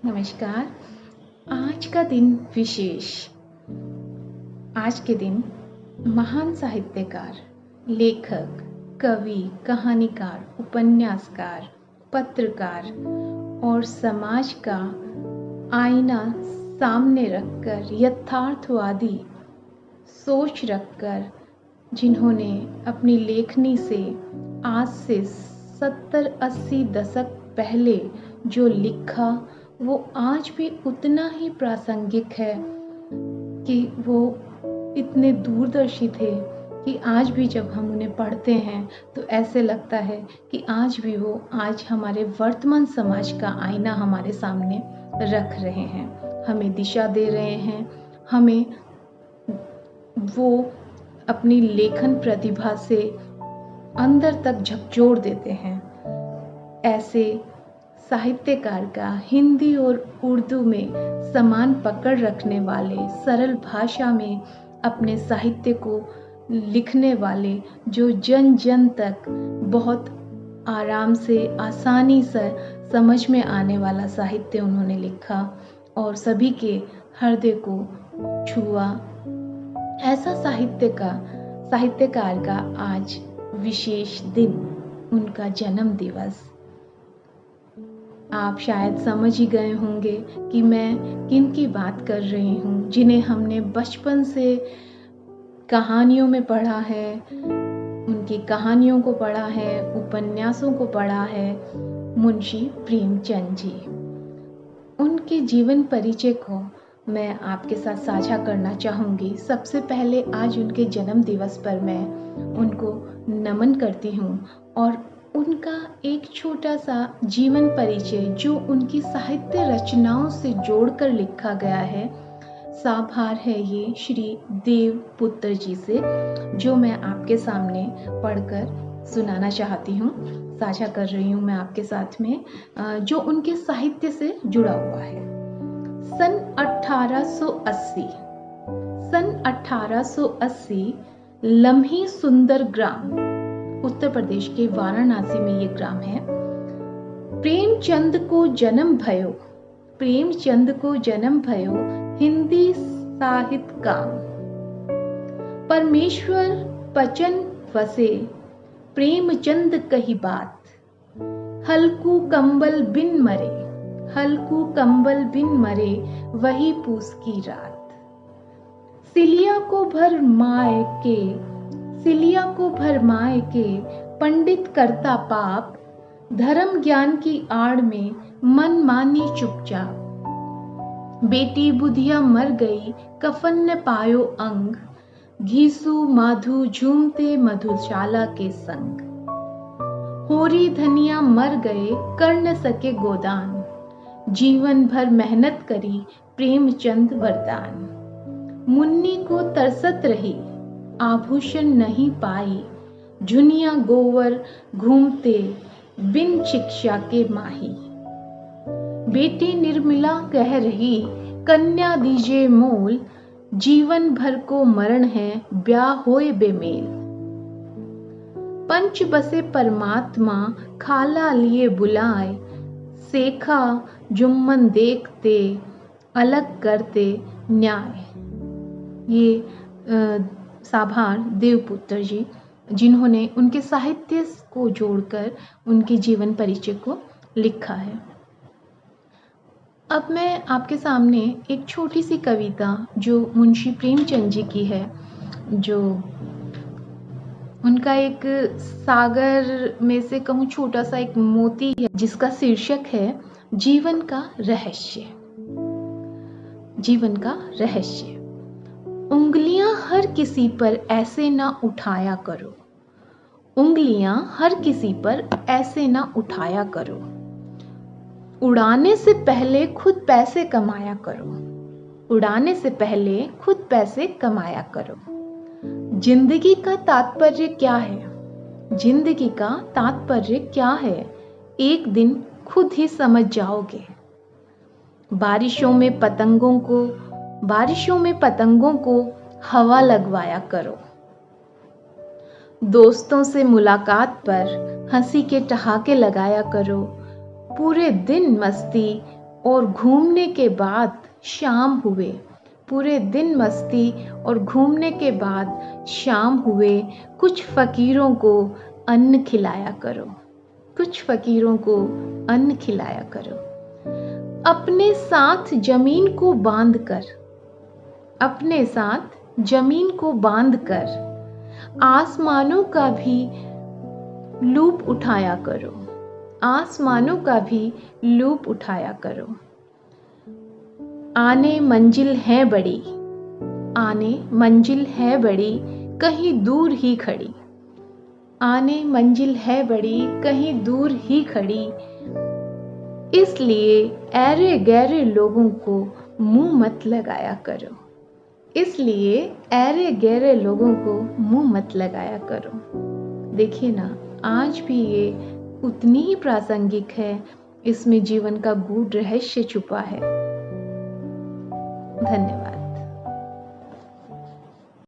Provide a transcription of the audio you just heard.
नमस्कार। आज का दिन विशेष। आज के दिन महान साहित्यकार, लेखक, कवि, कहानीकार, उपन्यासकार, पत्रकार और समाज का आईना सामने रखकर यथार्थवादी सोच रखकर जिन्होंने अपनी लेखनी से आज से 70-80 दशक पहले जो लिखा वो आज भी उतना ही प्रासंगिक है कि वो इतने दूरदर्शी थे कि आज भी जब हम उन्हें पढ़ते हैं तो ऐसे लगता है कि आज भी वो आज हमारे वर्तमान समाज का आईना हमारे सामने रख रहे हैं, हमें दिशा दे रहे हैं, हमें वो अपनी लेखन प्रतिभा से अंदर तक झकझोर देते हैं। ऐसे साहित्यकार का हिंदी और उर्दू में समान पकड़ रखने वाले, सरल भाषा में अपने साहित्य को लिखने वाले, जो जन जन तक बहुत आराम से, आसानी से समझ में आने वाला साहित्य उन्होंने लिखा और सभी के हृदय को छुआ। ऐसा साहित्यकार का आज विशेष दिन, उनका जन्म दिवस। आप शायद समझ ही गए होंगे कि मैं किन की बात कर रही हूँ, जिन्हें हमने बचपन से कहानियों में पढ़ा है, उनकी कहानियों को पढ़ा है, उपन्यासों को पढ़ा है। मुंशी प्रेमचंद जी, उनके जीवन परिचय को मैं आपके साथ साझा करना चाहूँगी। सबसे पहले आज उनके जन्म दिवस पर मैं उनको नमन करती हूँ और उनका एक छोटा सा जीवन परिचय जो उनकी साहित्य रचनाओं से जोड़कर लिखा गया है, साभार है ये श्री देवपुत्र जी से, जो मैं आपके सामने पढ़कर सुनाना चाहती हूँ, साझा कर रही हूँ मैं आपके साथ में, जो उनके साहित्य से जुड़ा हुआ है। सन 1880 लम्ही सुंदर ग्राम, उत्तर प्रदेश के वाराणसी में ये ग्राम है। प्रेमचंद को जन्म भयो हिंदी साहित्य काम। परमेश्वर पचन वसे प्रेमचंद कही बात। हल्कू कंबल बिन मरे वही पूस की रात। सिलिया को भरमाए के पंडित करता पाप। धर्म ज्ञान की आड़ में मन मानी चुपचाप। बेटी बुधिया मर गई कफन न पायो अंग। घीसू माधु झूमते मधुशाला के संग। होरी धनिया मर गए कर न सके गोदान। जीवन भर मेहनत करी प्रेमचंद वरदान। मुन्नी को तरसत रही आभूषण नहीं पाई। झुनिया गोवर घूमते बिन शिक्षा के माही। बेटी निर्मला कह रही कन्या दीजिए मोल। जीवन भर को मरण है ब्याह होए बेमेल। पंच बसे परमात्मा खाला लिए बुलाए। सेखा जुम्मन देखते अलग करते न्याय। ये साभार देवपुत्र जी, जिन्होंने उनके साहित्य को जोड़कर उनके जीवन परिचय को लिखा है। अब मैं आपके सामने एक छोटी सी कविता जो मुंशी प्रेमचंद जी की है, जो उनका एक सागर में से कहूँ छोटा सा एक मोती है, जिसका शीर्षक है जीवन का रहस्य। उंगलियां हर किसी पर ऐसे ना उठाया करो। उड़ाने से पहले खुद पैसे कमाया करो। जिंदगी का तात्पर्य क्या है? एक दिन खुद ही समझ जाओगे। बारिशों में पतंगों को हवा लगवाया करो। दोस्तों से मुलाकात पर हंसी के ठहाके लगाया करो। पूरे दिन मस्ती और घूमने के बाद शाम हुए। पूरे दिन मस्ती और घूमने के बाद शाम हुए। कुछ फ़कीरों को अन्न खिलाया करो, कुछ फ़कीरों को अन्न खिलाया करो। अपने साथ ज़मीन को बांध कर, अपने साथ ज़मीन को बांध कर आसमानों का भी लूप उठाया करो, आसमानों का भी लूप उठाया करो। आने मंजिल है बड़ी, आने मंजिल है बड़ी, कहीं दूर ही खड़ी। आने मंजिल है बड़ी, कहीं दूर ही खड़ी। इसलिए ऐरे गैरे लोगों को मुंह मत लगाया करो, इसलिए ऐरे गैरे लोगों को मुंह मत लगाया करो। देखिए ना, आज भी ये उतनी ही प्रासंगिक है, इसमें जीवन का गूढ़ रहस्य छुपा है। धन्यवाद।